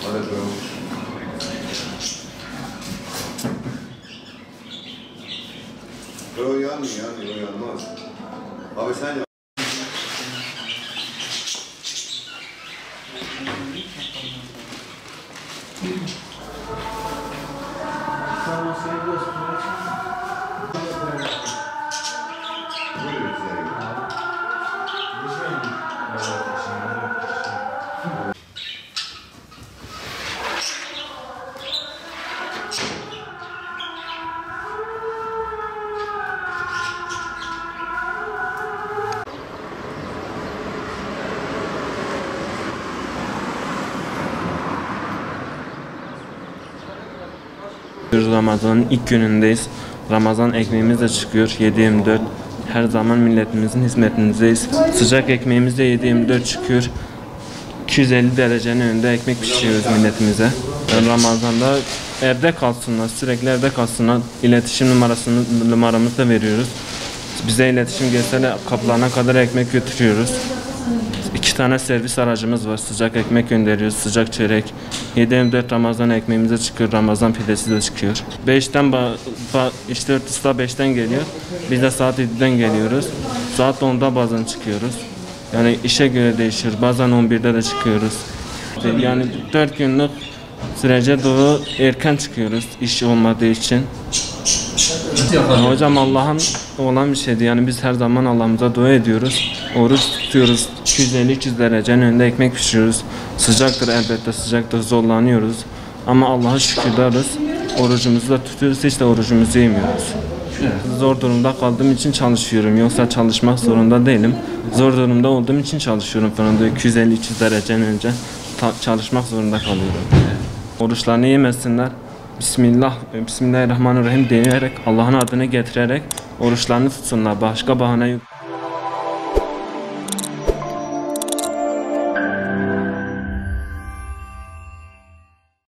Hadi bakalım. Yo yanmıyor, yanmaz. Abi sen yap. Ramazan'ın ilk günündeyiz. Ramazan ekmeğimiz de çıkıyor 7/24. Her zaman milletimizin hizmetindeyiz. Sıcak ekmeğimiz de 7/24 çıkıyor. 250 derecenin önünde ekmek pişiriyoruz milletimize. Ramazan'da evde kalsınlar, sürekli evde kalsınlar. İletişim numaramızı da veriyoruz. Bize iletişim gelse kapılarına kadar ekmek götürüyoruz. 2 tane servis aracımız var. Sıcak ekmek gönderiyoruz. Sıcak çörek. 7/24 Ramazan ekmeğimize çıkıyor. Ramazan pidesi de çıkıyor. 5'ten işte örtüsü 5'ten geliyor. Biz de saat 7'den geliyoruz. Saat 10'da bazen çıkıyoruz. Yani işe göre değişiyor. Bazen 11'de de çıkıyoruz. Yani 4 günlük sürece doğru erken çıkıyoruz. İş olmadığı için. Hocam Allah'ın olan bir şeydi. Yani biz her zaman Allah'ımıza dua ediyoruz. Oruç tutuyoruz. 250-300 derecenin önünde ekmek pişiriyoruz. Sıcaktır elbette, sıcaktır, zorlanıyoruz. Ama Allah'a şükürleruz. Orucumuzu da tutuyoruz. Hiç de orucumuzu yemiyoruz. Zor durumda kaldığım için çalışıyorum. Yoksa çalışmak zorunda değilim. Zor durumda olduğum için çalışıyorum. Fırında 250-300 derecenin önce çalışmak zorunda kalıyorum. Oruçlarını yemesinler. Bismillahirrahmanirrahim diyerek, Allah'ın adını getirerek oruçlarını tutsunlar. Başka bahane yok.